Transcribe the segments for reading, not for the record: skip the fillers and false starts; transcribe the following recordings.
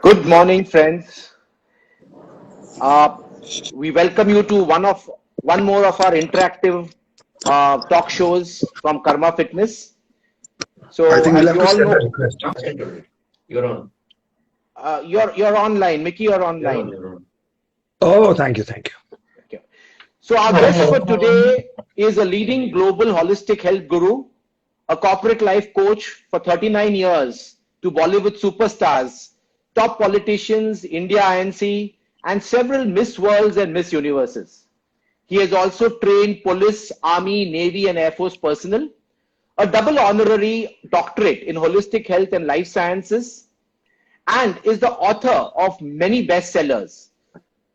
Good morning, friends. Uh, we welcome you to one more of our interactive talk shows from Karma Fitness. I So, think we'll as have you to all send a know, request. Huh? You're on. you're online, Mickey. You're You're on. online. You're on. Oh, thank you, thank you. Okay. So, our guest for today is a leading global holistic health guru, a corporate life coach for 39 years to Bollywood superstars, top politicians, India INC, and several Miss Worlds and Miss Universes. He has also trained police, army, navy, and air force personnel, a double honorary doctorate in holistic health and life sciences, and is the author of many bestsellers.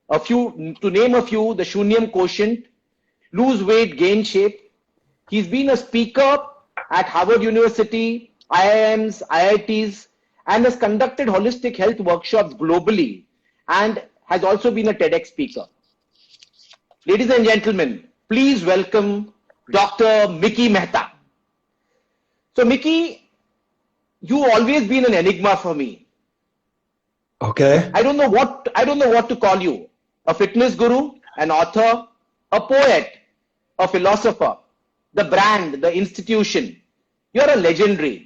A few, to name a few, the Shoonyam Quotient, Lose Weight, Gain Shape. He's been a speaker at Harvard University, IIMs, IITs, and has conducted holistic health workshops globally and has also been a Tedx speaker. Ladies and gentlemen, please welcome Dr. Mickey Mehta. So, Mickey, you've always been an enigma for me. Okay. I don't know what to call you. A fitness guru, an author, a poet, a philosopher, the brand, the institution. You're a legendary.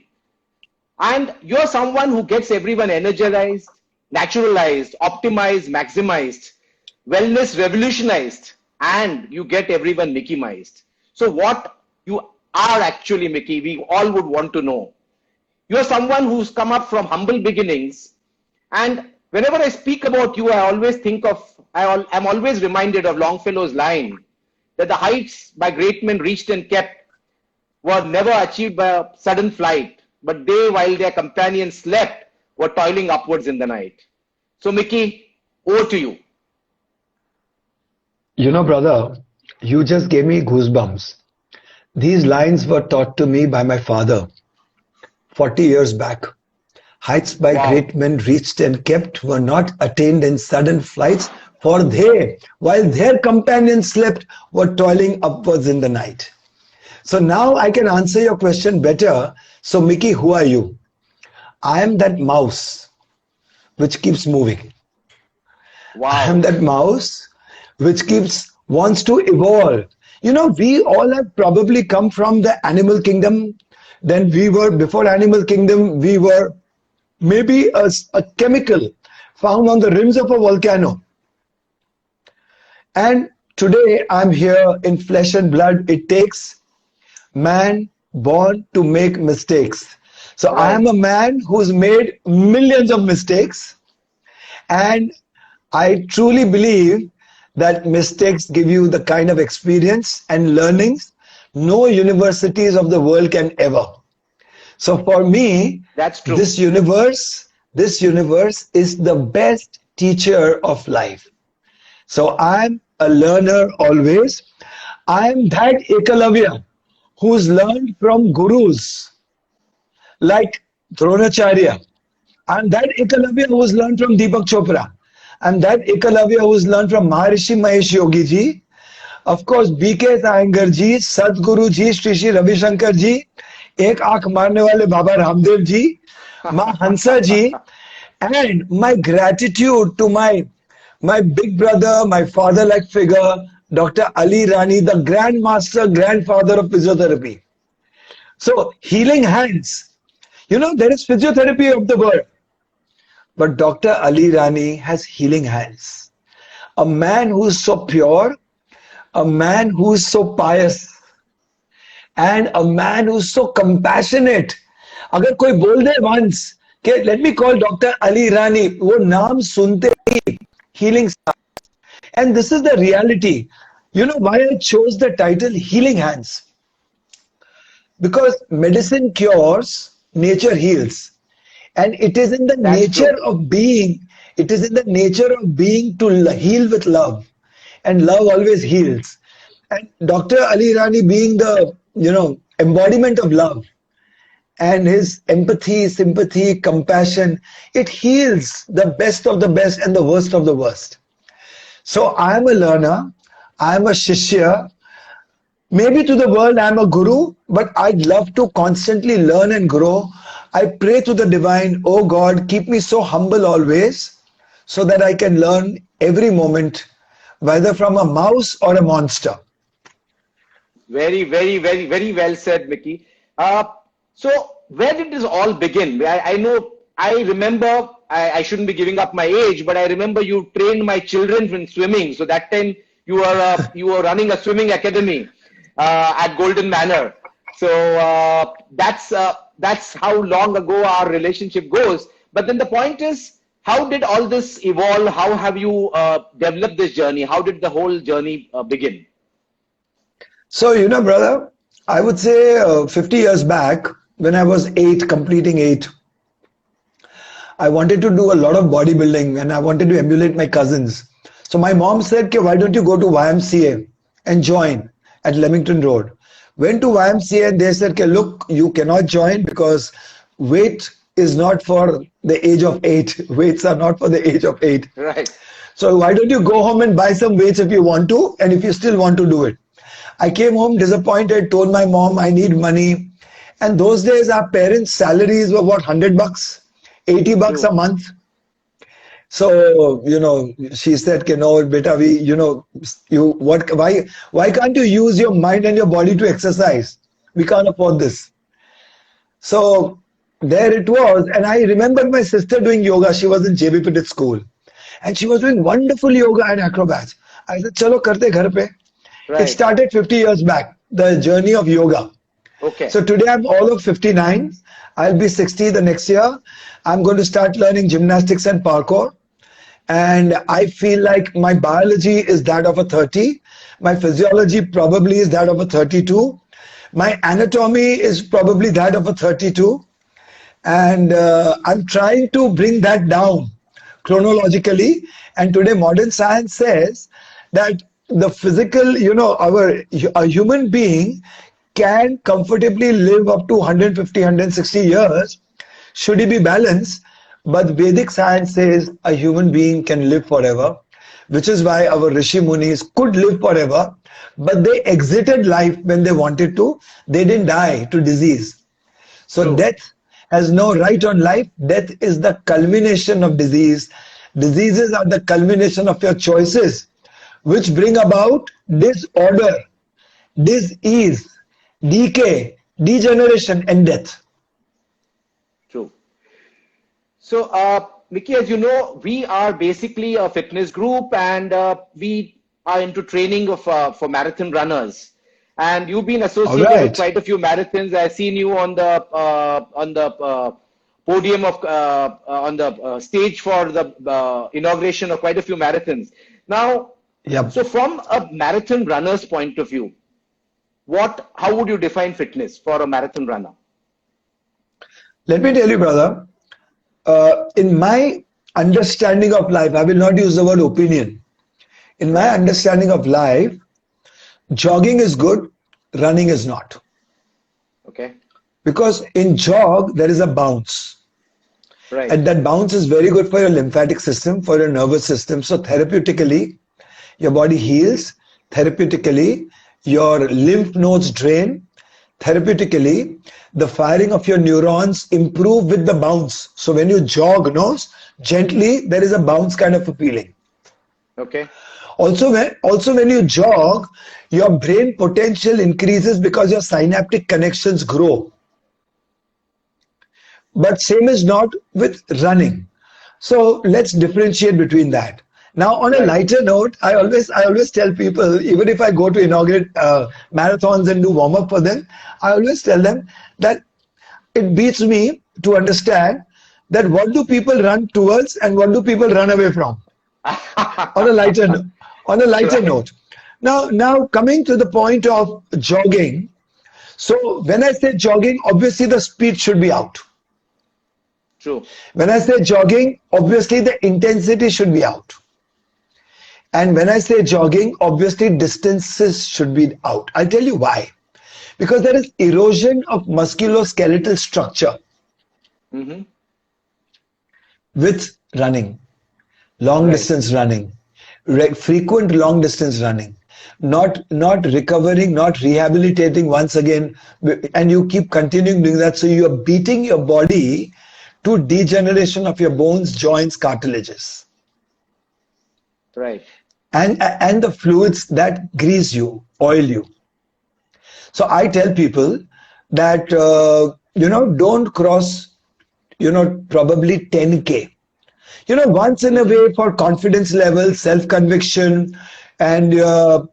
And you're someone who gets everyone energized, naturalized, optimized, maximized, wellness revolutionized, and you get everyone Mickey-mized. So what you are actually, Mickey, we all would want to know. You're someone who's come up from humble beginnings, and whenever I speak about you, I'm always reminded of Longfellow's line that the heights by great men reached and kept were never achieved by a sudden flight, but they, while their companions slept, were toiling upwards in the night. So, Mickey, over to you. You know, brother, you just gave me goosebumps. These lines were taught to me by my father 40 years back. Heights by Wow. great men reached and kept were not attained in sudden flights, for they, while their companions slept, were toiling upwards in the night. So now I can answer your question better. So, Mickey, who are you? I am that mouse which keeps moving. I am Wow. that mouse which wants to evolve. You know, we all have probably come from the animal kingdom. Then before animal kingdom, we were maybe a chemical found on the rims of a volcano. And today I'm here in flesh and blood. It takes man born to make mistakes. So I am Right. a man who's made millions of mistakes, and I truly believe that mistakes give you the kind of experience and learnings no universities of the world can ever. So for me, That's true. this universe, this universe is the best teacher of life. So I'm a learner always. I'm that Ekalavya who's learned from gurus like Dronacharya. I'm that Ekalavya who's learned from Deepak Chopra. I'm that Ekalavya who's learned from Maharishi Mahesh Yogi ji. Of course, B.K. Iyengar ji, Sadhguru ji, Shri Shri Ravi Shankar ji, Ek Aankh Marne Wale Baba Ramdev ji, Ma Hansa ji, and my gratitude to my big brother, my father-like figure, Dr. Ali Rani, the grandmaster, grandfather of physiotherapy. So, healing hands. You know, there is physiotherapy of the world, but Dr. Ali Rani has healing hands. A man who is so pure, a man who is so pious, and a man who is so compassionate. अगर कोई बोल दे once कि let me call Dr. Ali Rani, वो नाम सुनते ही healing starts. And this is the reality. You know why I chose the title Healing Hands? Because medicine cures, nature heals. And it is in the That's nature true. of being, it is in the nature of being to heal with love. And love always heals. And Dr. Ali Rani being the, embodiment of love, and his empathy, sympathy, compassion, it heals the best of the best and the worst of the worst. So I am a learner, I am a shishya. Maybe to the world I'm a guru, but I'd love to constantly learn and grow I pray to the divine, oh God, keep me so humble always so that I can learn every moment, whether from a mouse or a monster. Very, very, very, very well said, Mickey. Uh, so, where did this all begin? I know, I remember, I shouldn't be giving up my age, but I remember you trained my children in swimming. So that time you were running a swimming academy at Golden Manor. So that's how long ago our relationship goes. But then the point is, how did all this evolve? How have you developed this journey? How did the whole journey begin? So, you know, brother, I would say 50 years back, when I was eight, completing eight, I wanted to do a lot of bodybuilding and I wanted to emulate my cousins. So my mom said, "Okay, why don't you go to YMCA and join at Leamington Road?" Went to YMCA and they said, "Okay, look, you cannot join because weight is not for the age of eight. Weights are not for the age of eight. Right. So why don't you go home and buy some weights if you want to and if you still want to do it?" I came home disappointed, told my mom I need money. And those days our parents' salaries were what, 100 bucks, 80 bucks True. a month. So, you know, she said, no, beta, why can't you use your mind and your body to exercise? We can't afford this. So there it was. And I remembered my sister doing yoga. She was in JB Petit school. And she was doing wonderful yoga and acrobats. I said, chalo karte ghar pe. It Right. started 50 years back, the journey of yoga. Okay. So today I'm all of 59. I'll be 60 the next year. I'm going to start learning gymnastics and parkour. And I feel like my biology is that of a 30. My physiology probably is that of a 32. My anatomy is probably that of a 32. And I'm trying to bring that down chronologically. And today modern science says that the physical, a human being can comfortably live up to 150, 160 years should he be balanced. But Vedic science says a human being can live forever, which is why our Rishi Munis could live forever, but they exited life when they wanted to. They didn't die to disease. So True. death has no right on life. Death is the culmination of disease. Diseases are the culmination of your choices, which bring about disorder, dis-ease, decay, degeneration, and death. True. So, Mickey, as you know, we are basically a fitness group, and we are into training of for marathon runners. And you've been All associated with right. quite a few marathons. I've seen you on the podium of on the stage for the inauguration of quite a few marathons. Now, Yep. so from a marathon runner's point of view, how would you define fitness for a marathon runner? Let me tell you, brother, in my understanding of life, I will not use the word opinion. In my Right. understanding of life, jogging is good, running is not. Okay. Because in jog, there is a bounce. Right. And that bounce is very good for your lymphatic system, for your nervous system. So therapeutically, your body heals. Therapeutically, your lymph nodes drain. Therapeutically, the firing of your neurons improve with the bounce. So when you jog, gently, there is a bounce kind of a feeling. Okay. Also when you jog, your brain potential increases because your synaptic connections grow. But same is not with running. So let's differentiate between that. Now, on a Right. lighter note, I always tell people, even if I go to inaugurate marathons and do warm up for them, I always tell them that it beats me to understand that what do people run towards and what do people run away from. On a lighter on a lighter Right. note. Now coming to the point of jogging. So when I say jogging, obviously the speed should be out. True. When I say jogging, obviously the intensity should be out. And when I say jogging, obviously distances should be out. I'll tell you why. Because there is erosion of musculoskeletal structure Mm-hmm. with running, long Right. distance running, frequent long distance running. not recovering, not rehabilitating once again, and you keep continuing doing that. So you are beating your body to degeneration of your bones, joints, cartilages, Right. and the fluids that grease you, oil you. So I tell people that don't cross probably 10K. Once in a Mm-hmm. way, for confidence level, self conviction, and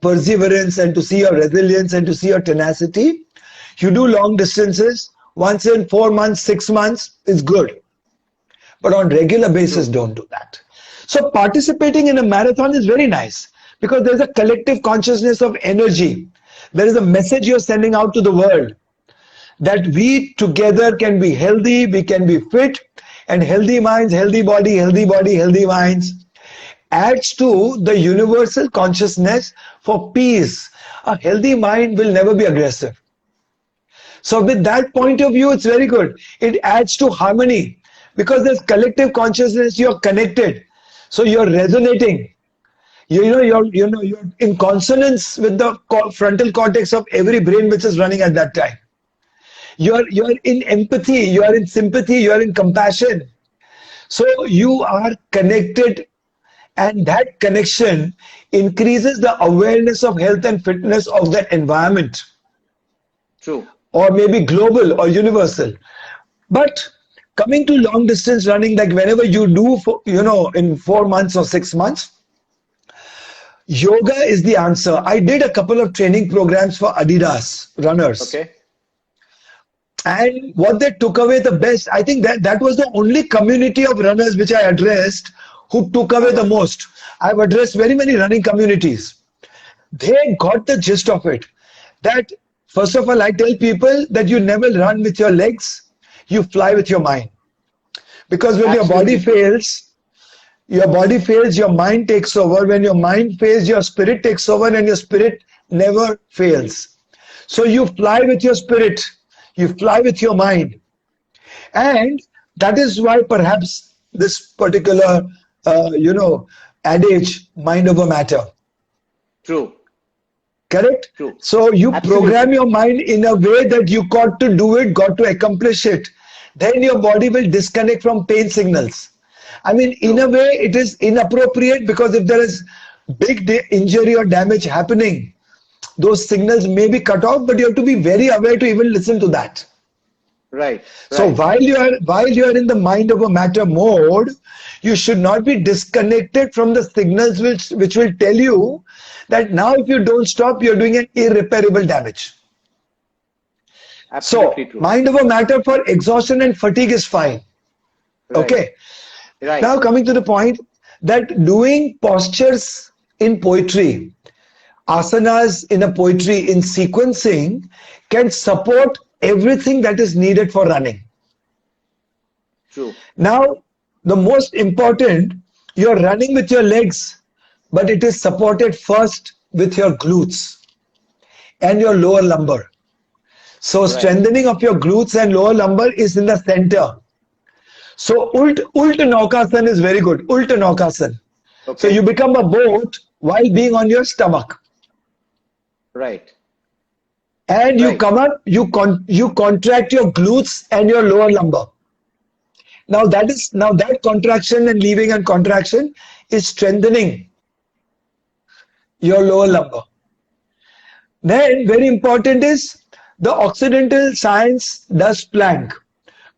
perseverance, and to see your resilience and to see your tenacity, you do long distances once in 4 months, 6 months is good. But on regular basis, True. don't do that. So participating in a marathon is very nice because there's a collective consciousness of energy. There is a message you're sending out to the world that we together can be healthy, we can be fit, and healthy minds, healthy body, healthy body, healthy minds adds to the universal consciousness for peace. A healthy mind will never be aggressive. So with that point of view, it's very good. It adds to harmony because there's collective consciousness, you're connected. So you're resonating. You're in consonance with the frontal cortex of every brain which is running at that time. You're in empathy, you are in sympathy, you are in compassion. So you are connected, and that connection increases the awareness of health and fitness of the environment, True. or maybe global or universal. But coming to long distance running, like whenever you do, in 4 months or 6 months, yoga is the answer. I did a couple of training programs for Adidas runners. Okay. And what they took away the best, I think that was the only community of runners which I addressed who took away the Uh-huh. most. I've addressed very many running communities. They got the gist of it. That, first of all, I tell people that you never run with your legs, you fly with your mind. Because when Absolutely true. your body fails, your mind takes over. When your mind fails, your spirit takes over, and your spirit never fails. So you fly with your spirit, you fly with your mind. And that is why perhaps this particular, adage, mind over matter. True. Correct? True. So you program Absolutely. your mind in a way that you got to do it, got to accomplish it. Then your body will disconnect from pain signals. I mean, in a True. way, it is inappropriate because if there is big injury or damage happening, those signals may be cut off, but you have to be very aware to even listen to that. Right. So Right. while you are in the mind over matter mode, you should not be disconnected from the signals which will tell you that now if you don't stop, you're doing an irreparable damage. Absolutely So true. mind over matter for exhaustion and fatigue is fine. Right. Okay. Right. Now coming to the point that doing postures in poetry, asanas in a poetry in sequencing can support everything that is needed for running. True. Now, the most important, you're running with your legs, but it is supported first with your glutes and your lower lumbar. So, Right. strengthening of your glutes and lower lumbar is in the center. So, Ult Naukasan is very good. Ult Naukasan. So, Okay. you become a boat while being on your stomach. Right. And you Right. come up, you contract your glutes and your lower lumbar. Now that contraction and leaving and contraction is strengthening your lower lumbar. Then very important is the Occidental science does plank.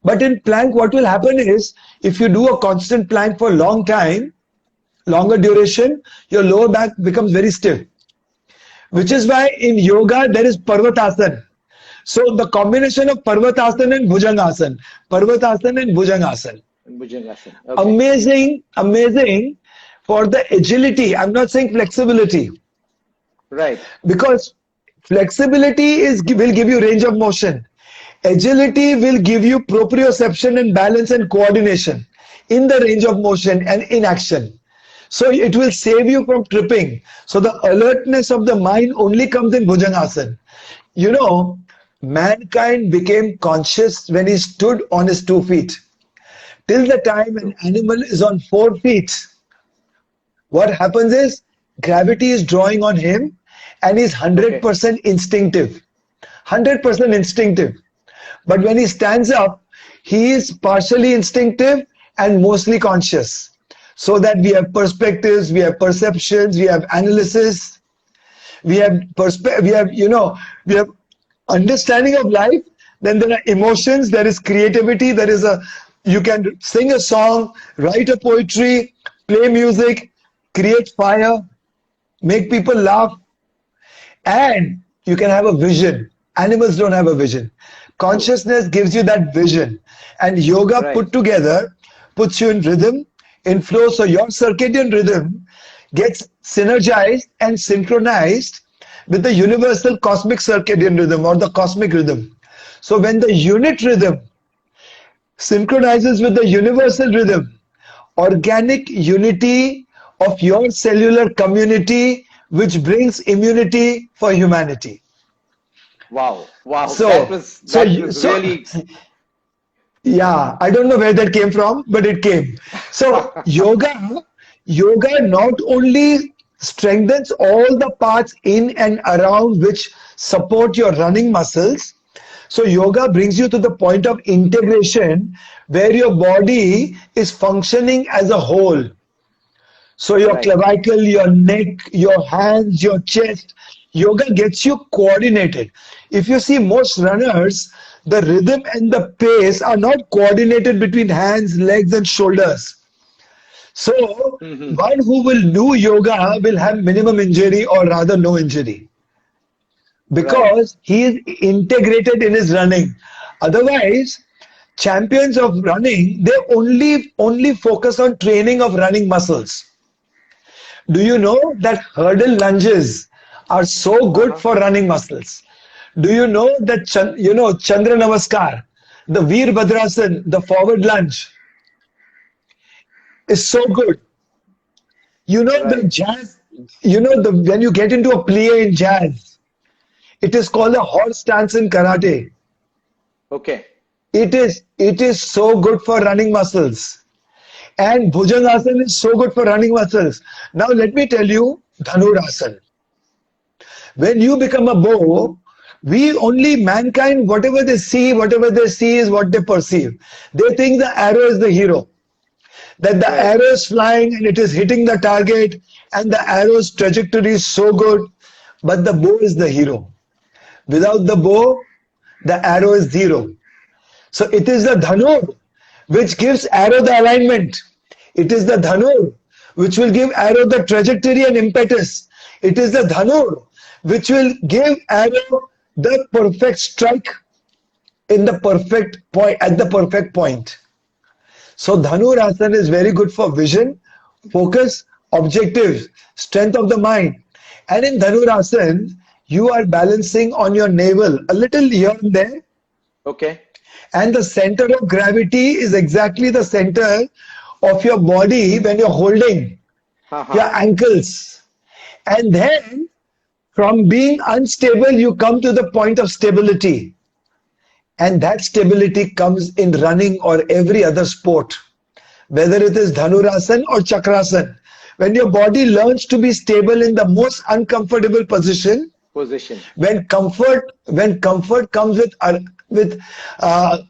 But in plank, what will happen is if you do a constant plank for a long time, longer duration, your lower back becomes very stiff. Which Okay. is why in yoga there is Parvatasan. So the combination of Parvatasan and Bhujangasan, Parvatasan and Bhujangasan. Bhujangasana. Okay. Amazing for the agility. I'm not saying flexibility Right. because flexibility will give you range of motion. Agility will give you proprioception and balance and coordination in the range of motion and in action. So it will save you from tripping. So the alertness of the mind only comes in Bhujangasana. You know, mankind became conscious when he stood on his 2 feet. Till the time an True. animal is on 4 feet, what happens is gravity is drawing on him and he's Okay. 100% instinctive. 100% instinctive. But when he stands up, he is partially instinctive and mostly conscious. So that we have perspectives, we have perceptions, we have analysis, we have understanding of life. Then there are emotions, there is creativity, you can sing a song, write a poetry, play music, create fire, make people laugh, and you can have a vision. Animals don't have a vision. True. Consciousness gives you that vision, and yoga Right. put together puts you in rhythm, in flow. So your circadian rhythm gets synergized and synchronized with the universal cosmic circadian rhythm or the cosmic rhythm. So when the unit rhythm synchronizes with the universal rhythm, organic unity of your cellular community, which brings immunity for humanity. Wow. Wow. That So, was so, that you- was so, really yeah, I don't know where that came from, but it came. So, yoga not only strengthens all the parts in and around which support your running muscles. So, yoga brings you to the point of integration where your body is functioning as a whole. So your right. clavicle, your neck, your hands, your chest, yoga gets you coordinated. If you see most runners, the rhythm and the pace are not coordinated between hands, legs, and shoulders. So Hmm. one who will do yoga will have minimum injury or rather no injury Right. because he is integrated in his running. Otherwise, champions of running, they only focus on training of running muscles. Do you know that hurdle lunges are so good Uh-huh. for running muscles? Do you know that Chandra Namaskar, the Veer Bhadrasan, the forward lunge is so good. You know the Right. jazz, the when you get into a plie in jazz, it is called a horse stance in karate. Okay. It is so good for running muscles. And Bhujangasana is so good for running muscles. Now let me tell you Dhanurasana. When you become a bow, we only mankind, whatever they see is what they perceive. They think the arrow is the hero. That the Right. arrow is flying and it is hitting the target, and the arrow's trajectory is so good, but the bow is the hero. Without the bow, the arrow is zero. So it is the dhanur which gives arrow the alignment. It is the dhanur which will give arrow the trajectory and impetus. It is the dhanur which will give arrow the perfect strike in the perfect point at the perfect point. So dhanur asana is very good for vision, focus, objectives, strength of the mind. And in dhanur asana, you are balancing on your navel a little here and there, Okay. and the center of gravity is exactly the center of your body when you're holding your Uh-huh. ankles. And then from being unstable, you come to the point of stability. And that stability comes in running or every other sport, whether it is dhanurasan or chakrasan. When your body learns to be stable in the most uncomfortable position, Position. when comfort comes with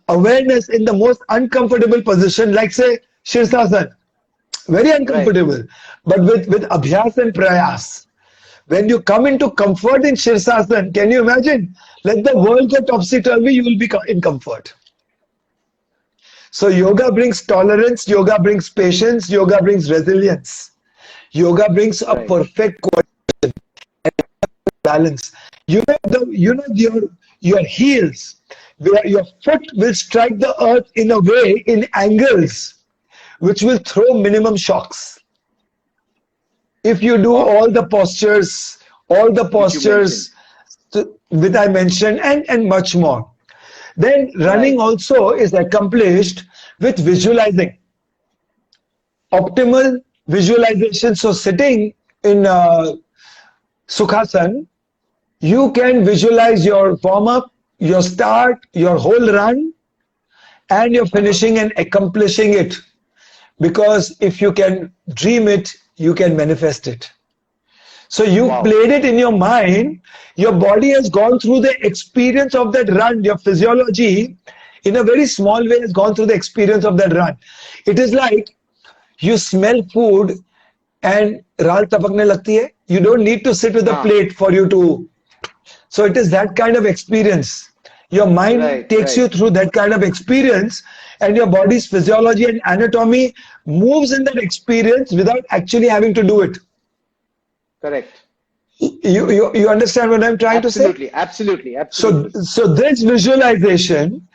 awareness in the most uncomfortable position, like say Shirsasan, very Right. uncomfortable, but with abhyas and prayas. When you come into comfort in Shirsasan, can you imagine? Let the world go topsy-turvy, you will be in comfort. So yoga brings tolerance, yoga brings patience, yoga brings resilience. Yoga brings a Right. perfect balance. Your heels, where your foot will strike the earth in a way in angles which will throw minimum shocks. If you do Wow. all the Which you mentioned. postures that I mentioned, and much more. Then running Right. also is accomplished with visualizing, optimal visualization. So sitting in Sukhasan, you can visualize your warm up, your start, your whole run, and your Uh-huh. finishing and accomplishing it. Because if you can dream it, you can manifest it. So you Wow. played it in your mind. Your body has gone through the experience of that run. Your physiology, in a very small way, has gone through the experience of that run. It is like you smell food and raal tapakne lagti hai. You don't need to sit with a Huh. plate for you to. So it is that kind of experience. Your mind Right, takes you right. through that kind of experience, and your body's physiology and anatomy moves in that experience without actually having to do it. Correct. You understand what I'm trying to say? Absolutely, absolutely, So, absolutely. so this visualization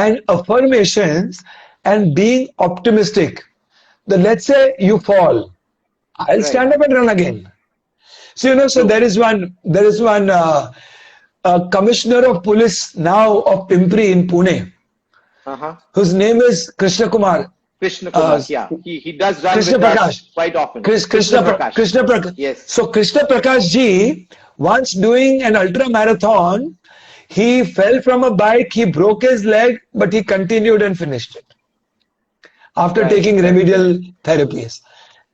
and affirmations and being optimistic. That let's say you fall, I'll stand Right. up and run again. So so True. there is one commissioner of police now of Pimpri in Pune, Uh-huh. whose name is Krishna Kumar, Krishna uh, Kumar. Yeah. He does run Krishna with Prakash. us quite often. Krishna Prakash. Krishna Prakash. Yes. So Krishna Prakash ji, once doing an ultra marathon, he fell from a bike, he broke his leg, but he continued and finished it after Right, taking right, right. remedial therapies.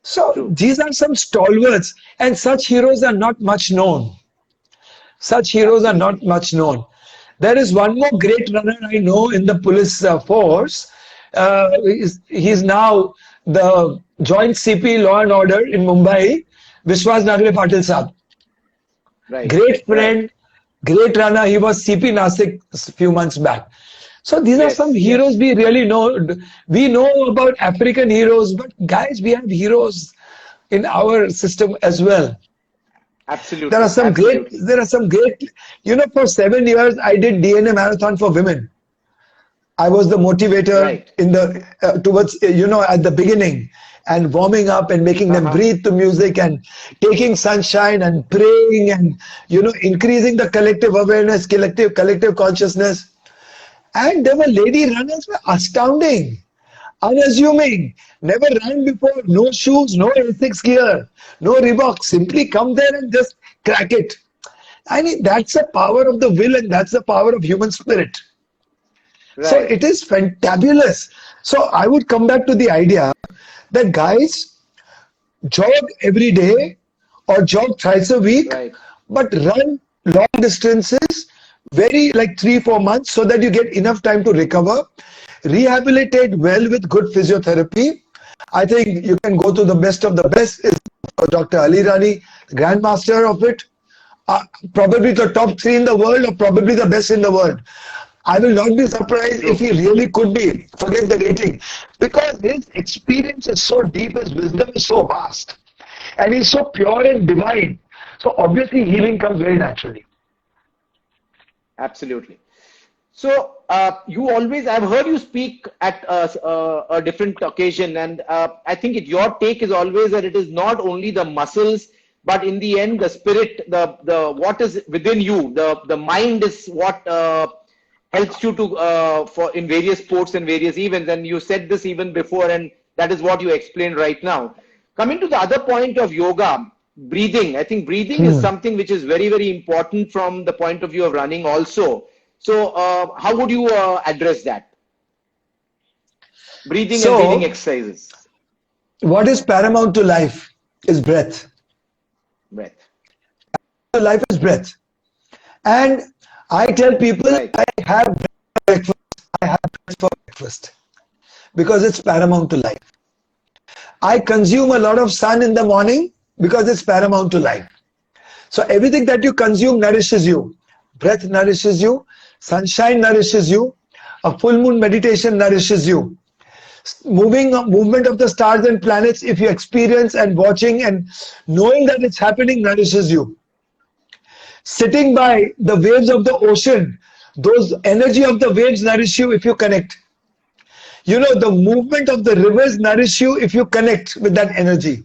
So True. these are some stalwarts, and such heroes are not much known. Such heroes are not Absolutely. much known. There is one more great runner I know in the police force. He's now the Joint CP Law and Order in Mumbai, Vishwas Nagre Patil Saab. Right, Great right. friend, great runner. He was CP Nasik a few months back. So these are some Yes, heroes yes. we really know. We know about African heroes, but guys, we have heroes in our system as well. There are Absolutely, some great, absolutely. there are some great, for 7 years, I did DNA marathon for women. I was the motivator Right. in the, towards, at the beginning and warming up and making them Uh-huh. breathe to music and taking sunshine and praying and, increasing the collective awareness, collective consciousness. And there were lady runners were astounding, unassuming, never ran before, no shoes, no A6 gear, no Reebok, simply come there and just crack it. I mean, that's the power of the will and that's the power of human spirit. So Right, it is fantabulous. So I would come back to the idea that guys jog every day or jog thrice a week, right. but run long distances, very like 3, 4 months, so that you get enough time to recover, rehabilitate well with good physiotherapy. I think you can go to the best of the best is Dr. Ali Rani, grandmaster of it, uh, probably the top three in the world or probably the best in the world. I will not be surprised if True. he really could be. Forget the rating. Because his experience is so deep, his wisdom is so vast. And he's so pure and divine. So obviously healing comes very naturally. Absolutely. So you always, I've heard you speak at a different occasion, and I think your take is always that it is not only the muscles, but in the end, the spirit, the what is within you, the mind is what helps you to for in various sports and various events. And you said this even before, and that is what you explained right now. Coming to the other point of yoga, breathing. I think breathing is Hmm. something which is very, very important from the point of view of running also. So, how would you address that? Breathing and breathing So, exercises. what is paramount to life is breath. Breath. So life is breath. And I tell people Right. I have breakfast. I have breath for breakfast because it's paramount to life. I consume a lot of sun in the morning because it's paramount to life. So everything that you consume nourishes you. Breath nourishes you. Sunshine nourishes you. A full moon meditation nourishes you. Movement of the stars and planets, if you experience and watching and knowing that it's happening, nourishes you. Sitting by the waves of the ocean, those energy of the waves nourish you if you connect. The movement of the rivers nourish you if you connect with that energy.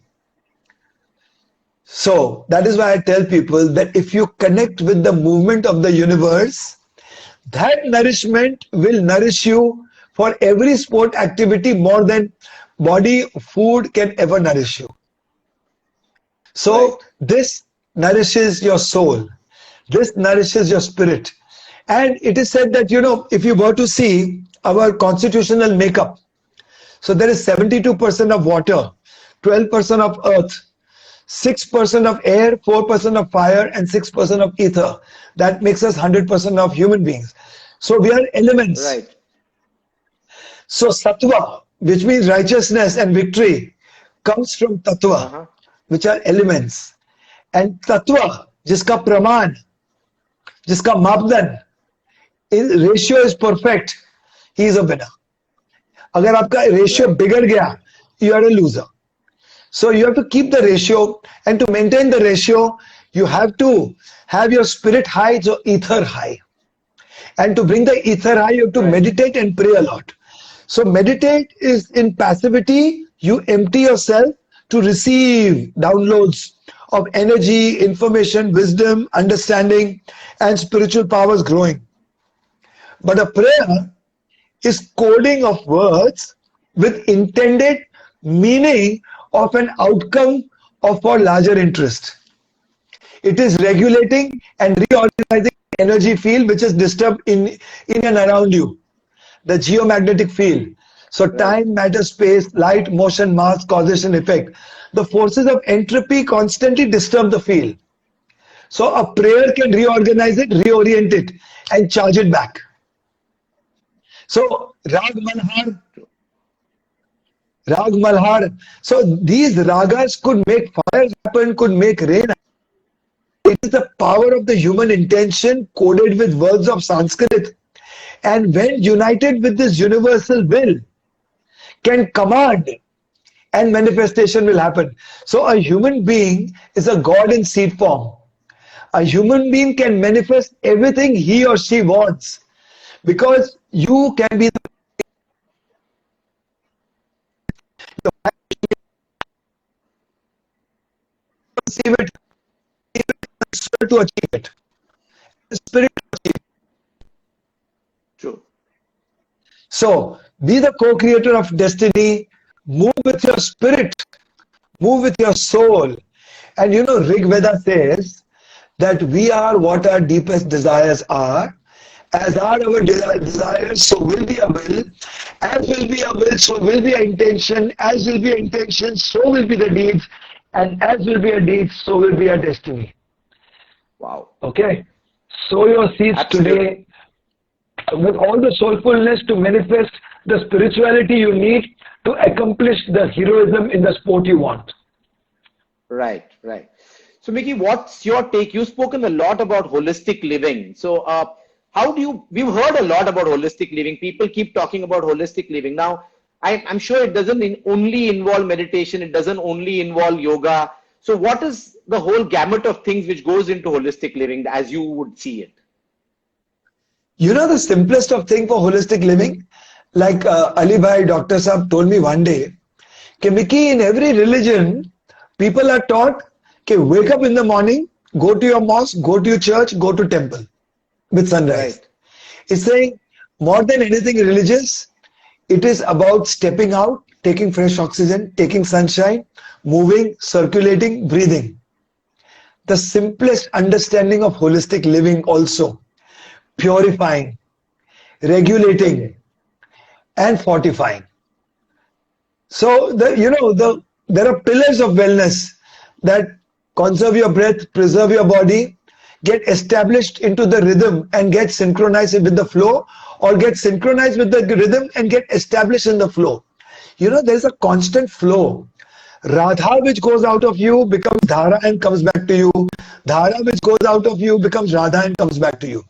So that is why I tell people that if you connect with the movement of the universe, that nourishment will nourish you for every sport activity more than body food can ever nourish you. So Right. this nourishes your soul. This nourishes your spirit. And it is said that, if you were to see our constitutional makeup, so there is 72% of water, 12% of earth, 6% of air, 4% of fire, and 6% of ether. That makes us 100% of human beings. So we are elements. Right. So sattva, which means righteousness and victory, comes from tattva, Uh-huh. which are elements. And tattva, jiska praman, jiska mapdan, ratio is perfect, he is a winner. अगर आपका ratio Right. बिगड़ गया, you are a loser. So you have to keep the ratio, and to maintain the ratio, you have to have your spirit high, so ether high. And to bring the ether high, you have to Right. meditate and pray a lot. So meditate is in passivity, you empty yourself to receive downloads of energy, information, wisdom, understanding, and spiritual powers growing. But a prayer is coding of words with intended meaning of an outcome of our larger interest. It is regulating and reorganizing energy field which is disturbed in and around you, the geomagnetic field. So Right. time, matter, space, light, motion, mass, causation, effect. The forces of entropy constantly disturb the field. So a prayer can reorganize it, reorient it, and charge it back. So Rag Malhar. So these ragas could make fires happen, could make rain happen. It is the power of the human intention coded with words of Sanskrit. And when united with this universal will, can command and manifestation will happen. So a human being is a god in seed form. A human being can manifest everything he or she wants because you can be the receive it, to achieve it. Spirit to achieve it. True. So be the co-creator of destiny, move with your spirit, move with your soul. And you know, Rig Veda says that we are what our deepest desires are. As are our desires, so will be our will. As will be our will, so will be our intention. As will be our intention, so will be the deeds. And as will be our deeds, so will be our destiny. Wow. Okay? Sow your seeds Absolutely. today with all the soulfulness to manifest the spirituality you need to accomplish the heroism in the sport you want. Right, right. So, Mickey, what's your take? You've spoken a lot about holistic living. So, how do you, we've heard a lot about holistic living. People keep talking about holistic living. Now, I'm sure it doesn't only involve meditation. It doesn't only involve yoga. So, what is the whole gamut of things which goes into holistic living as you would see it? You know the simplest of thing for holistic living? Like Ali Bhai, Dr. Saab told me one day, that Mickey, in every religion, people are taught, that wake up in the morning, go to your mosque, go to your church, go to temple with sunrise. Right. It's saying more than anything religious, it is about stepping out, taking fresh oxygen, taking sunshine, moving, circulating, breathing. The simplest understanding of holistic living also, purifying, regulating, and fortifying. So there are pillars of wellness that conserve your breath, preserve your body, get established into the rhythm and get synchronized with the flow, or get synchronized with the rhythm and get established in the flow. You know, there's a constant flow. Radha which goes out of you becomes Dhara and comes back to you. Dhara which goes out of you becomes Radha and comes back to you.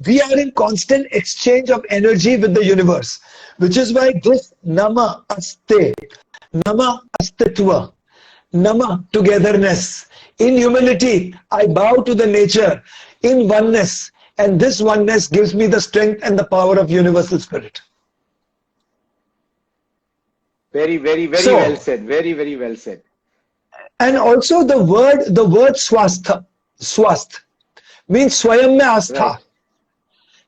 We are in constant exchange of energy with the universe, which is why this Nama Aste, Nama Astitva, Nama togetherness. In humility, I bow to the nature in oneness, and this oneness gives me the strength and the power of universal spirit. Very, very, very So, well said. Very, very well said. and also the word swastha, swasth means swayam mein astha. Right.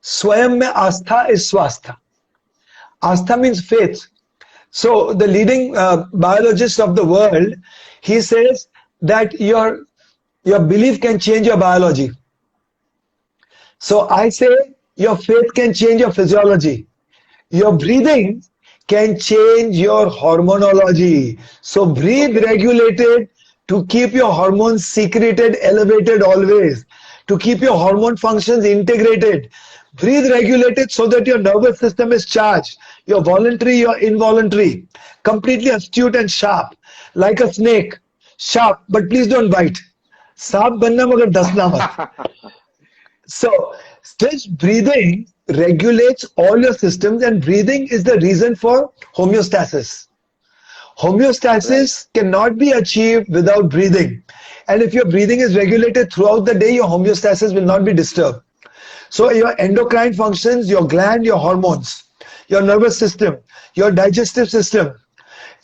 Swayam mein astha is swastha. Astha means faith. So the leading biologist of the world, he says that your belief can change your biology. So I say your faith can change your physiology. Your breathing can change your hormonology. So breathe regulated, to keep your hormones secreted, elevated always, to keep your hormone functions integrated. Breathe regulated so that your nervous system is charged. You're voluntary, you're involuntary, completely astute and sharp, like a snake. Sharp, but please don't bite. सांप बनना मगर डसना मत. So, this breathing regulates all your systems, and breathing is the reason for homeostasis. Homeostasis cannot be achieved without breathing. And if your breathing is regulated throughout the day, your homeostasis will not be disturbed. So your endocrine functions, your gland, your hormones, your nervous system, your digestive system,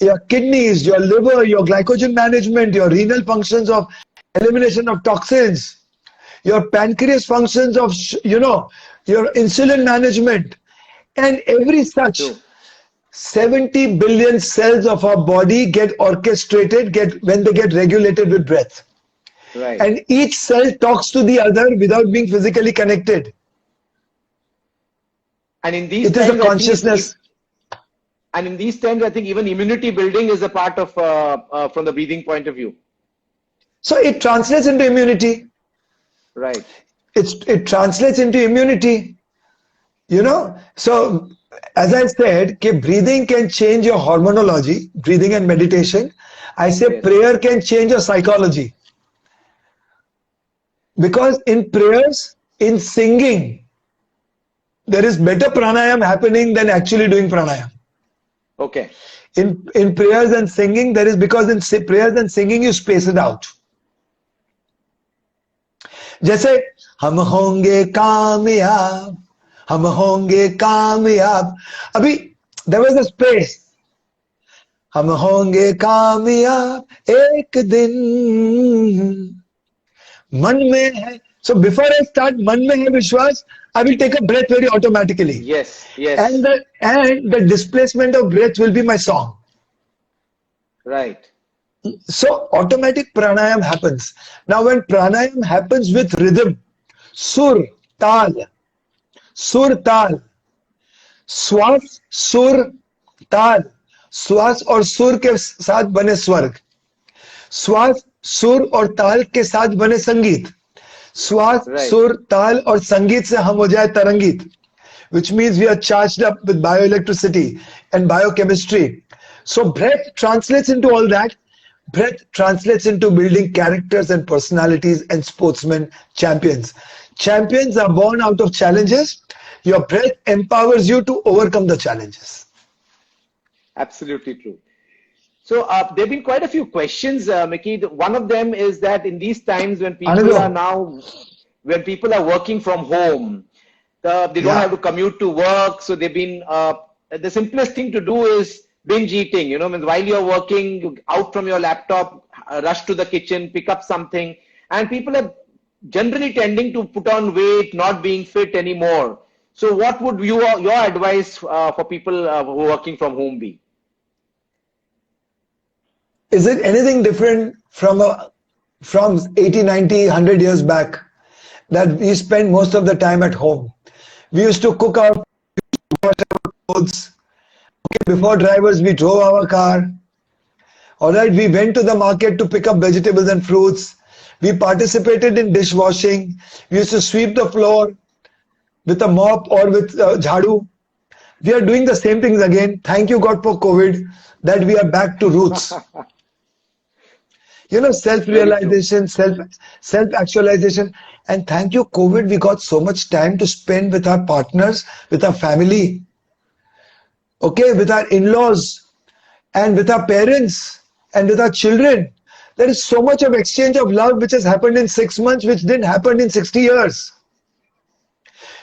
your kidneys, your liver, your glycogen management, your renal functions of elimination of toxins, your pancreas functions of, your insulin management, and every such 70 billion cells of our body get orchestrated when they get regulated with breath. Right. And each cell talks to the other without being physically connected. And in these it is a consciousness. And in these times, I think even immunity building is a part of, from the breathing point of view. So it translates into immunity. Right. It translates into immunity. So as I said, breathing can change your hormonology, breathing and meditation. I say prayer can change your psychology. Because in prayers, in singing, there is better pranayam happening than actually doing pranayam. Okay. In prayers and singing, because in prayers and singing you space it out. जैसे हम होंगे कामयाब, हम होंगे कामयाब. अभी there was a space. हम होंगे कामयाब एक दिन. मन में है. So before I start मन में है विश्वास, I will take a breath very automatically. Yes, yes. And the displacement of breath will be my song. Right. So automatic pranayam happens. Now when pranayam happens with rhythm, sur, tal, swas, sur, tal, swas और सुर के साथ बने स्वर्ग, श्वास सुर और ताल के साथ बने संगीत, श्वास सुर ताल और संगीत से हम हो जाए तरंगित, which means we are charged up with bioelectricity and biochemistry. So breath translates into all that. Breath translates into building characters and personalities and sportsmen, champions. Champions are born out of challenges. Your breath empowers you to overcome the challenges. Absolutely true. So there have been quite a few questions, Mickey. One of them is that in these times when people are working from home, they don't have to commute to work. So they've been, the simplest thing to do is binge eating, means while you're working, you out from your laptop, rush to the kitchen, pick up something, and people are generally tending to put on weight, not being fit anymore. So what would your advice for people who are working from home be? Is it anything different from 80, 90, 100 years back that we spend most of the time at home? We used to cook our clothes. Before drivers, we drove our car. Alright, we went to the market to pick up vegetables and fruits. We participated in dishwashing. We used to sweep the floor with a mop or with jhadu. We are doing the same things again. Thank you God for COVID that we are back to roots. Self-realization, self-actualization. And thank you COVID, we got so much time to spend with our partners, with our family. Okay, with our in-laws and with our parents and with our children. There is so much of exchange of love which has happened in 6 months which didn't happen in 60 years.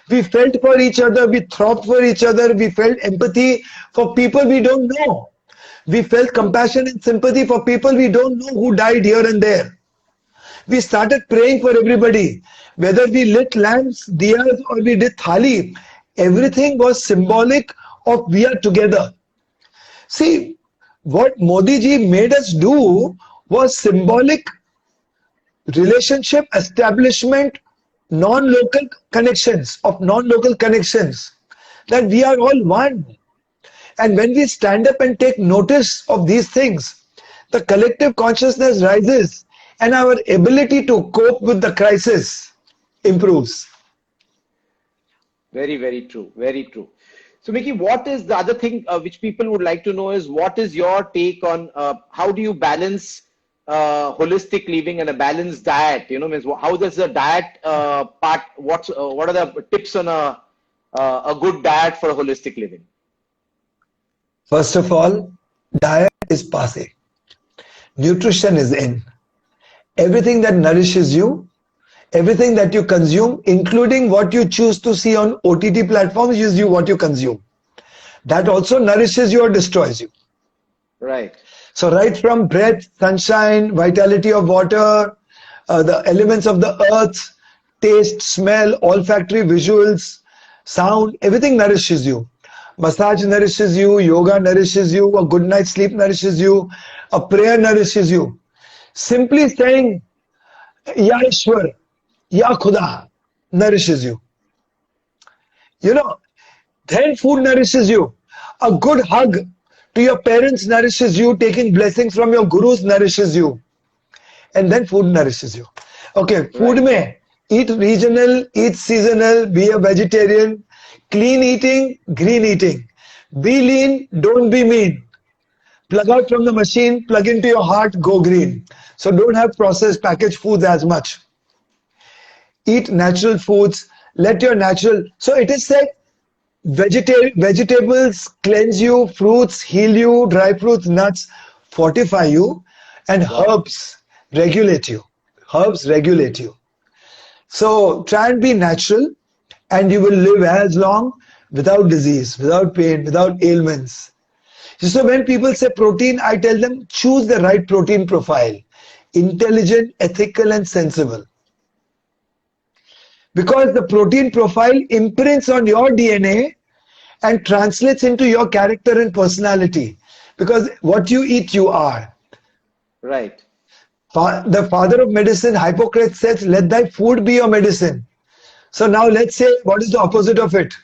We felt for each other, we throbbed for each other, we felt empathy for people we don't know. We felt compassion and sympathy for people we don't know who died here and there. We started praying for everybody. Whether we lit lamps, diyas or we did thali, everything was symbolic of we are together. See, what Modi ji made us do was symbolic relationship establishment, non-local connections, that we are all one. And when we stand up and take notice of these things, the collective consciousness rises and our ability to cope with the crisis improves. Very, very true. Very true. So, Mickey, what is the other thing which people would like to know is what is your take on how do you balance holistic living and a balanced diet? You know, means how does the diet part? What are the tips on a good diet for a holistic living? First of all, diet is passé. Nutrition is in. Everything that nourishes you, everything that you consume, including what you choose to see on OTT platforms, is you what you consume. That also nourishes you or destroys you. Right. So right from breath, sunshine, vitality of water, the elements of the earth, taste, smell, olfactory, visuals, sound, everything nourishes you. Massage nourishes you, yoga nourishes you, a good night's sleep nourishes you, a prayer nourishes you. Simply saying, Ya Ishwar, Ya Khuda nourishes you. You know, then food nourishes you. A good hug to your parents nourishes you. Taking blessings from your gurus nourishes you. And then food nourishes you. Okay, food mein, eat regional, eat seasonal, be a vegetarian, clean eating, green eating. Be lean, don't be mean. Plug out from the machine, plug into your heart, go green. So don't have processed packaged foods as much. Eat natural foods, let your natural, so it is said vegetables cleanse you, fruits heal you, dry fruits, nuts fortify you, and herbs regulate you. Herbs regulate you. So try and be natural and you will live as long without disease, without pain, without ailments. So when people say protein, I tell them choose the right protein profile. Intelligent, ethical and sensible. Because the protein profile imprints on your DNA and translates into your character and personality. Because what you eat, you are. Right. The father of medicine, Hippocrates, says, let thy food be your medicine. So now let's say, what is the opposite of it?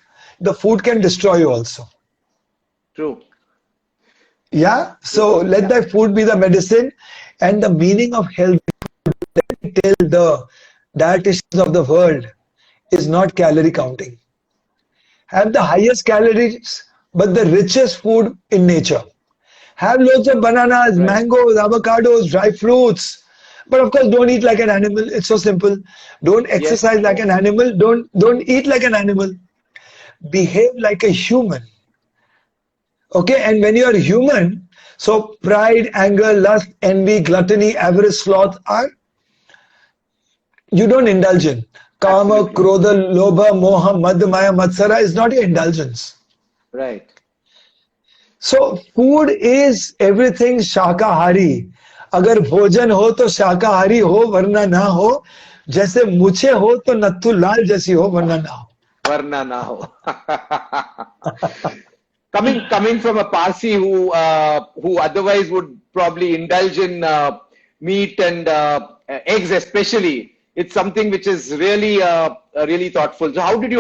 The food can destroy you also. True. Yeah, so let thy food be the medicine, and the meaning of health, tell the dietitians of the world, is not calorie counting. Have the highest calories, but the richest food in nature. Have loads of bananas, mangoes, avocados, dry fruits. But of course, don't eat like an animal. It's so simple. Don't exercise like an animal. Don't eat like an animal. Behave like a human. Okay, and when you are human, so pride, anger, lust, envy, gluttony, avarice, sloth are, you don't indulge in. Kama, krodha, lobha, moha, mad, maya, matsara is not your indulgence. Right. So food is everything शाकाहारी. अगर भोजन हो तो शाकाहारी हो वरना ना हो. जैसे मुछे हो तो नत्थु लाल जैसी हो वरना ना हो. Varna na ho. Coming from a Parsi who otherwise would probably indulge in meat and eggs especially, it's something which is really really thoughtful. So how did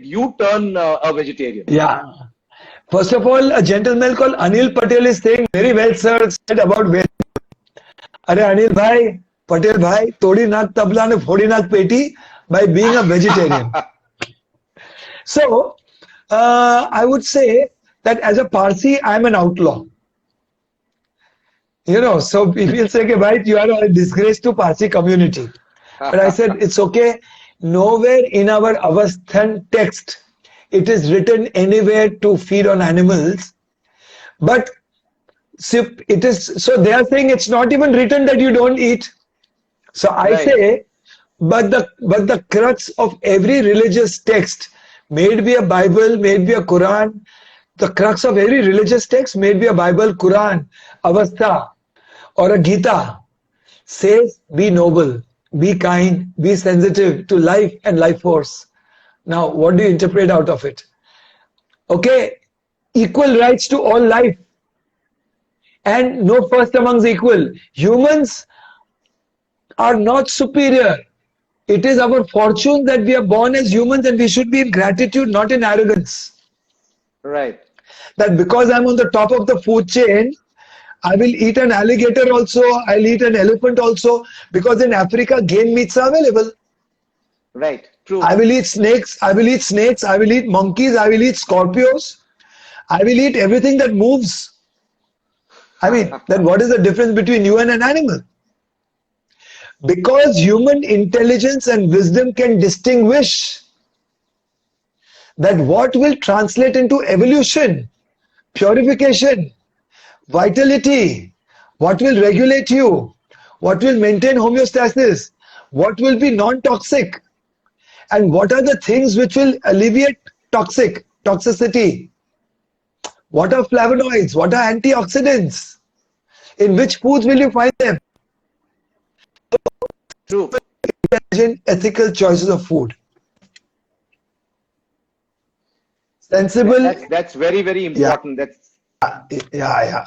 you turn a vegetarian? Yeah. First of all, a gentleman called Anil Patel is saying very well, sir, said about veg. Arey Anil bhai, Patel bhai, todi naak tabla ne phodi naak peti by being a vegetarian. So, I would say that as a Parsi, I am an outlaw. You know, so people say, bhai, you are a disgrace to Parsi community. But I said, it's okay. Nowhere in our Avasthan text, it is written anywhere to feed on animals. But it is, so they are saying it's not even written that you don't eat. So I say, but the crux of every religious text, may it be a Bible, may it be a Quran, the crux of every religious text, may it be a Bible, Quran, Avastha, or a Gita, says be noble, be kind, be sensitive to life and life force. Now, what do you interpret out of it? Okay, equal rights to all life. And no first amongst equal. Humans are not superior. It is our fortune that we are born as humans and we should be in gratitude, not in arrogance. Right. That because I'm on the top of the food chain, I will eat an alligator also. I'll eat an elephant also, because in Africa game meats are available. Right. True. I will eat snakes. I will eat snakes. I will eat monkeys. I will eat scorpios. I will eat everything that moves. I mean, then what is the difference between you and an animal? Because human intelligence and wisdom can distinguish that what will translate into evolution, purification, vitality, what will regulate you, what will maintain homeostasis, what will be non-toxic, and what are the things which will alleviate toxicity. What are flavonoids? What are antioxidants? In which foods will you find them? True. Intelligent, ethical choices of food. Sensible. That's very, very important. Yeah.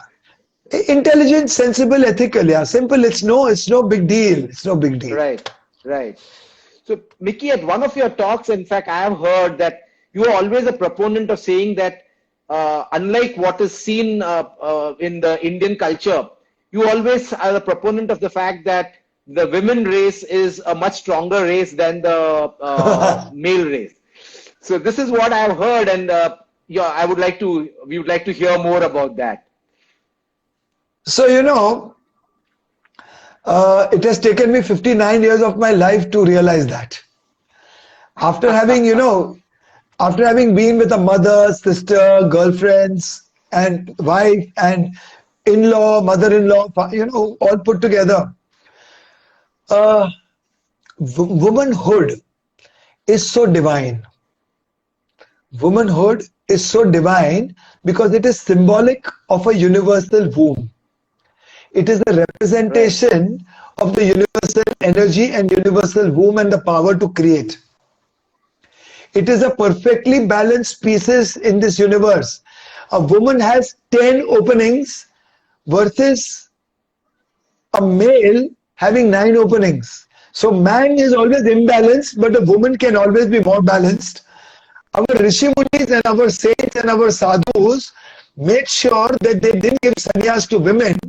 Intelligent, sensible, ethical. Yeah, simple. It's no big deal. It's no big deal. Right. So, Mickey, at one of your talks, in fact, I have heard that you are always a proponent of saying that unlike what is seen in the Indian culture, you always are a proponent of the fact that the women race is a much stronger race than the male race. So this is what I have heard, and we would like to hear more about that. So it has taken me 59 years of my life to realize that. After having been with a mother, sister, girlfriends, and wife, and in-law, mother-in-law, all put together, womanhood is so divine. Womanhood is so divine because it is symbolic of a universal womb. It is a representation of the universal energy and universal womb and the power to create. It is a perfectly balanced pieces in this universe. A woman has 10 openings versus a male having 9 openings. So man is always imbalanced, but a woman can always be more balanced. Our Rishi Munis and our saints and our sadhus made sure that they didn't give sannyas to women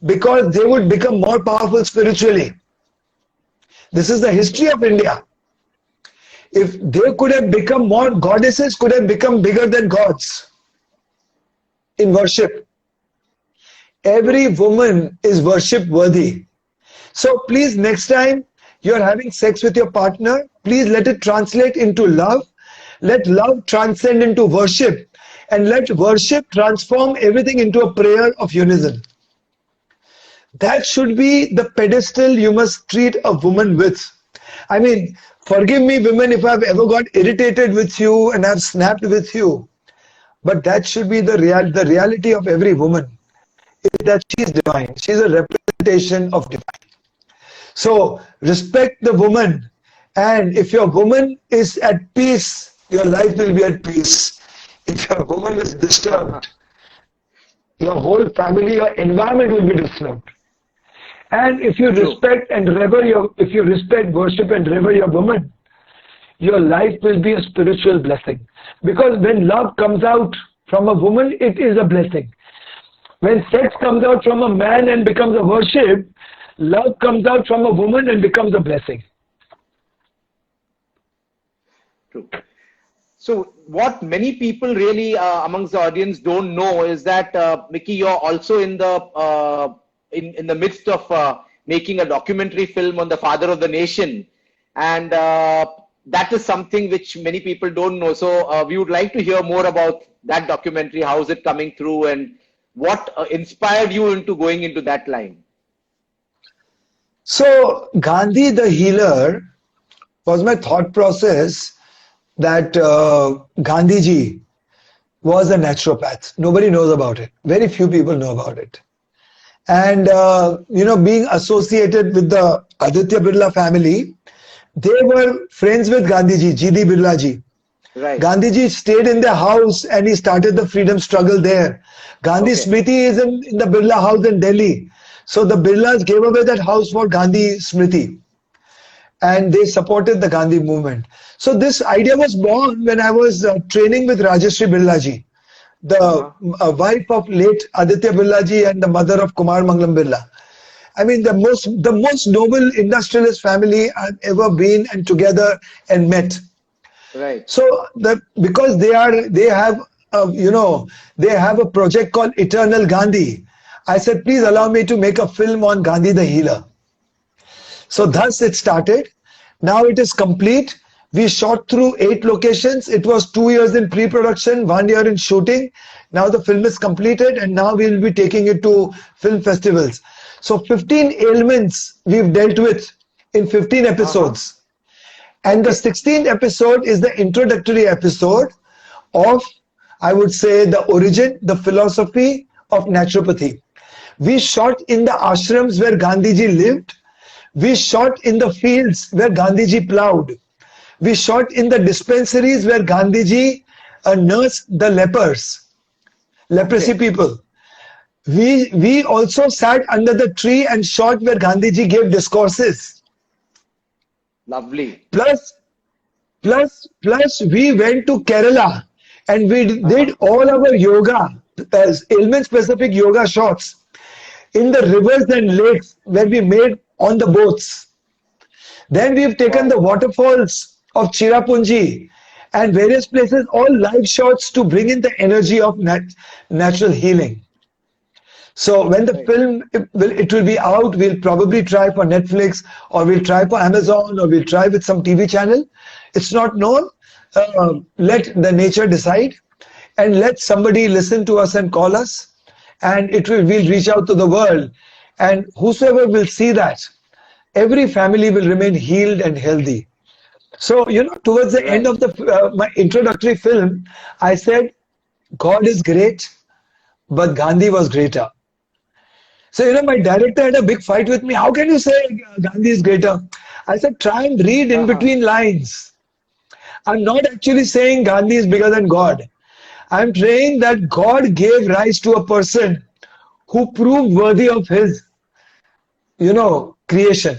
because they would become more powerful spiritually. This is the history of India. If they could have become more, goddesses could have become bigger than gods in worship. Every woman is worship worthy. So please, next time you're having sex with your partner, please let it translate into love. Let love transcend into worship, and let worship transform everything into a prayer of unison. That should be the pedestal you must treat a woman with. I mean, forgive me, women, if I've ever got irritated with you and I've snapped with you, but that should be the reality of every woman, is that she is divine. She is a representation of divine. So respect the woman, and if your woman is at peace, your life will be at peace. If your woman is disturbed, your whole family, your environment will be disturbed. And if you respect and worship and revere your woman, your life will be a spiritual blessing. Because when love comes out from a woman, it is a blessing. When sex comes out from a man and becomes a worship, love comes out from a woman and becomes a blessing. True. So what many people really amongst the audience don't know is that Mickey, you're also in the midst of making a documentary film on the father of the nation, and that is something which many people don't know. So we would like to hear more about that documentary. How is it coming through, and what inspired you into going into that line? So Gandhi the healer was my thought process, that Gandhiji was a naturopath. Nobody knows about it. Very few people know about it. And, being associated with the Aditya Birla family, they were friends with Gandhiji, G.D. Birla ji. Right. Gandhiji stayed in their house and he started the freedom struggle there. Gandhi Smriti is in the Birla house in Delhi. So the Birlas gave away that house for Gandhi Smriti. And they supported the Gandhi movement. So this idea was born when I was training with Rajeshri Birla ji. the wife of late Aditya Birla ji and the mother of Kumar Mangalam Birla. I mean, the most noble industrialist family I've ever been and together and met. Right. So because they have they have a project called Eternal Gandhi. I said, please allow me to make a film on Gandhi the Healer. So thus it started. Now it is complete. We shot through 8 locations. It was 2 years in pre-production, 1 year in shooting. Now the film is completed and now we will be taking it to film festivals. So 15 ailments we've dealt with in 15 episodes. And the 16th episode is the introductory episode of, I would say, the origin, the philosophy of naturopathy. We shot in the ashrams where Gandhiji lived. We shot in the fields where Gandhiji plowed. We shot in the dispensaries where Gandhiji nursed the leprosy people. We also sat under the tree and shot where Gandhiji gave discourses. Lovely. Plus, we went to Kerala and we did all our yoga, ailment-specific yoga shots in the rivers and lakes where we made on the boats. Then we've taken the waterfalls of Chirapunji and various places, all live shots to bring in the energy of natural healing. So when the film, it will be out, we'll probably try for Netflix or we'll try for Amazon or we'll try with some TV channel. It's not known. Let the nature decide and let somebody listen to us and call us, and we'll reach out to the world, and whosoever will see that, every family will remain healed and healthy. So, towards the end of my introductory film, I said, God is great, but Gandhi was greater. So, my director had a big fight with me. How can you say Gandhi is greater? I said, try and read in between lines. I'm not actually saying Gandhi is bigger than God. I'm saying that God gave rise to a person who proved worthy of his, creation.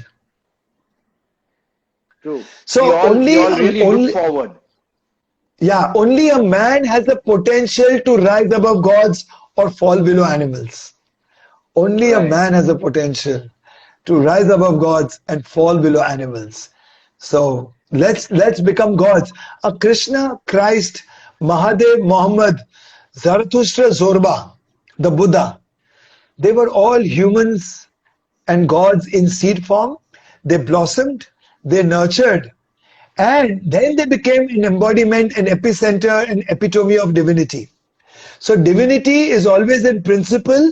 True. So we all really look forward. Yeah, only a man has the potential to rise above gods or fall below animals. Only a man has the potential to rise above gods and fall below animals. So let's become gods. A Krishna, Christ, Mahadev, Muhammad, Zarathustra, Zorba, the Buddha, they were all humans and gods in seed form. They blossomed, they nurtured, and then they became an embodiment, an epicenter, an epitome of divinity. So divinity is always in principle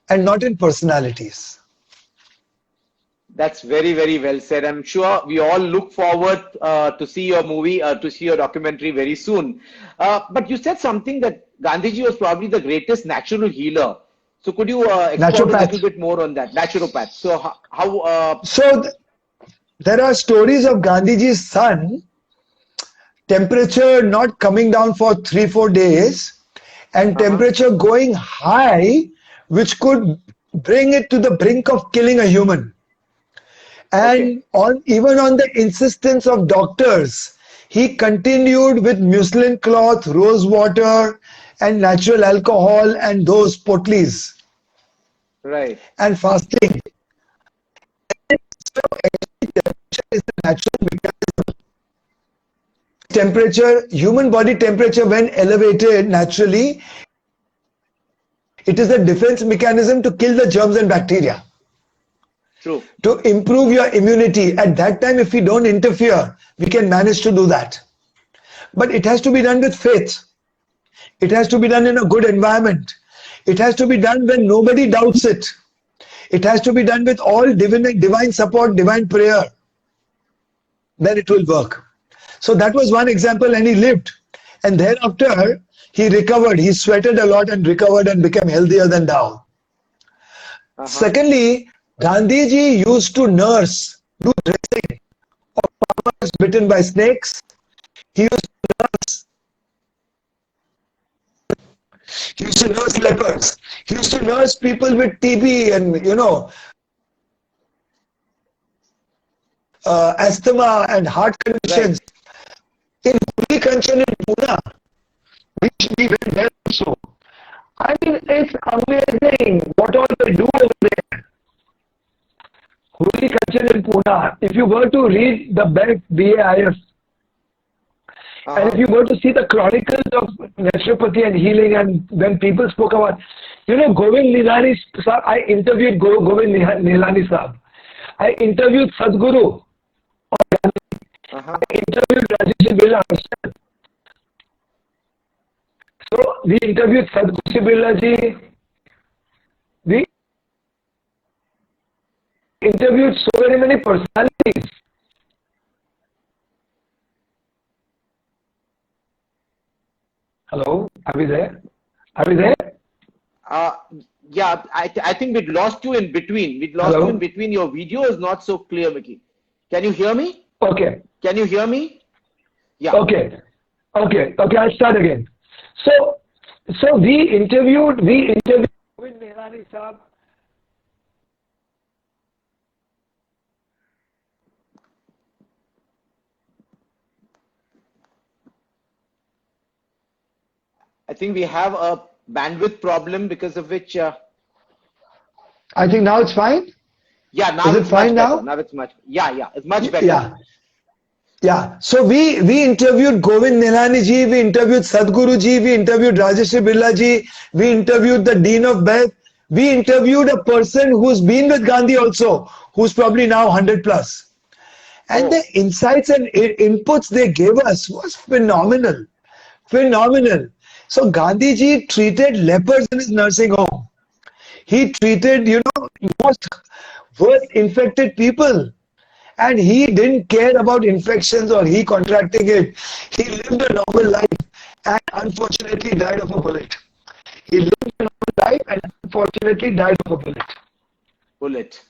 and not in personalities. That's very, very well said. I'm sure we all look forward to see your movie, to see your documentary very soon. But you said something that Gandhiji was probably the greatest natural healer. So could you expound a little bit more on that? Naturopath. So how? There are stories of Gandhiji's son, temperature not coming down for 3-4 days, and temperature going high, which could bring it to the brink of killing a human. And even on the insistence of doctors, he continued with muslin cloth, rose water, and natural alcohol and those potlis. Right. And fasting. So temperature is the natural mechanism. Temperature, human body temperature when elevated naturally, it is a defense mechanism to kill the germs and bacteria. True. To improve your immunity. At that time, if we don't interfere, we can manage to do that. But it has to be done with faith. It has to be done in a good environment. It has to be done when nobody doubts it. It has to be done with all divine support, divine prayer. Then it will work. So that was one example, and he lived. And thereafter, he recovered. He sweated a lot and recovered and became healthier than now. Secondly, Gandhiji used to nurse, do dressing of farmers bitten by snakes. He used to nurse lepers. He used to nurse people with TB and, asthma and heart conditions. In Holy Kanchan in Pune, we went there also. I mean, it's amazing what all they do over there. Holy culture in Pune. If you were to read the best BAIF, and if you were to see the chronicles of naturopathy and healing, and when people spoke about, Govind Nilani Sahab, I interviewed Govind Nilani Sahab. I interviewed Sadhguru. I interviewed Rajesh Birla. So we interviewed Sadhguru Birla ji. We interviewed so many personalities. Hello, are we there? Are we there? Yeah, I think we lost you in between. We lost you in between. Your video is not so clear, Mickey. Can you hear me? Okay. Can you hear me? Yeah. Okay. I'll start again. So we interviewed Govind Nilani Sahab. I think we have a bandwidth problem because of which. I think now it's fine. Yeah, now it's fine now. Now it's much. Yeah, it's much better. Yeah. So we interviewed Govind Nilani ji, we interviewed Sadhguru ji, we interviewed Rajesh Birla ji, we interviewed the Dean of Beth, we interviewed a person who's been with Gandhi also, who's probably now 100 plus. And the insights and inputs they gave us was phenomenal. So Gandhi ji treated lepers in his nursing home. He treated, most worst infected people. And he didn't care about infections or he contracting it. He lived a normal life and unfortunately died of a bullet. He lived a normal life and unfortunately died of a bullet.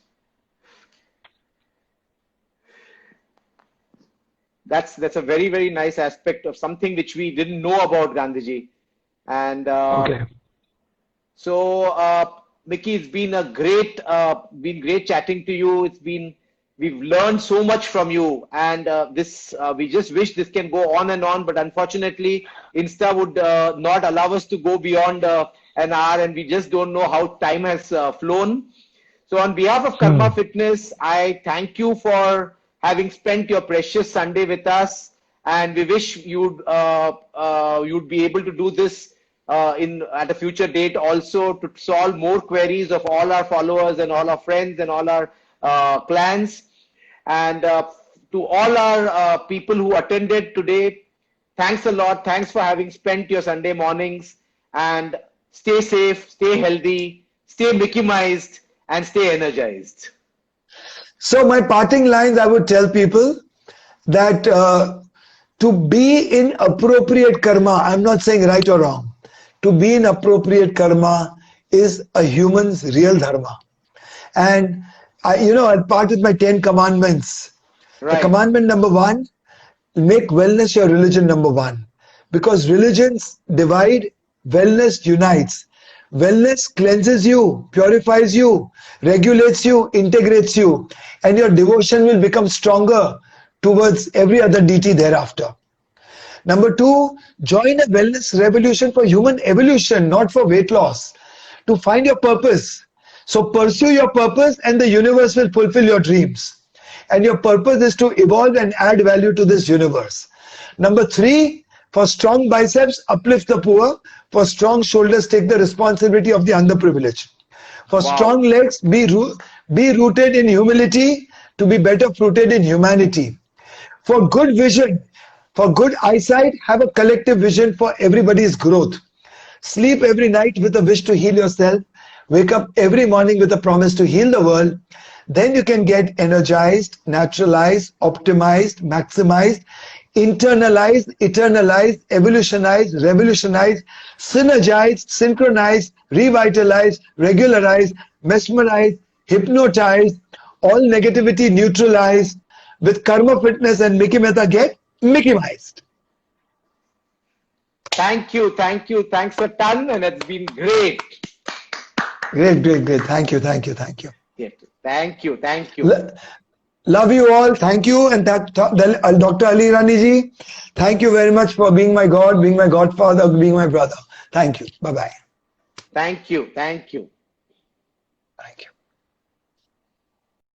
That's a very, very nice aspect of something which we didn't know about Gandhiji. And so, Mickey, it's been great chatting to you. We've learned so much from you, and we just wish this can go on and on, but unfortunately, Insta would not allow us to go beyond an hour, and we just don't know how time has flown. So, on behalf of Karma Fitness, I thank you for having spent your precious Sunday with us, and we wish you'd be able to do this at a future date also to solve more queries of all our followers and all our friends and all our clans. And to all our people who attended today, thanks a lot. Thanks for having spent your Sunday mornings, and stay safe, stay healthy, stay Mickey-mized, and stay energized. So my parting lines, I would tell people that to be in appropriate karma, I'm not saying right or wrong, to be in appropriate karma is a human's real dharma. And I'll part with my 10 commandments. Right. The commandment number 1, make wellness your religion number 1. Because religions divide, wellness unites. Wellness cleanses you, purifies you, regulates you, integrates you, and your devotion will become stronger towards every other deity thereafter. Number 2, join a wellness revolution for human evolution, not for weight loss. To find your purpose. So pursue your purpose and the universe will fulfill your dreams. And your purpose is to evolve and add value to this universe. Number 3, for strong biceps, uplift the poor. For strong shoulders, take the responsibility of the underprivileged. For strong legs, be rooted in humility to be better fruited in humanity. For good vision, for good eyesight, have a collective vision for everybody's growth. Sleep every night with a wish to heal yourself. Wake up every morning with a promise to heal the world. Then you can get energized, naturalized, optimized, maximized, internalized, eternalized, evolutionized, revolutionized, synergized, synchronized, revitalized, regularized, mesmerized, hypnotized, all negativity neutralized. With Karma Fitness and Mickey Mehta, get Mickey-mized. Thank you. Thanks a ton, and it's been great. Great. Thank you. Thank you. Love you all. Thank you. And Dr. Ali Rani ji, thank you very much for being my God, being my godfather, being my brother. Thank you. Bye bye. Thank you. Thank you. Thank you.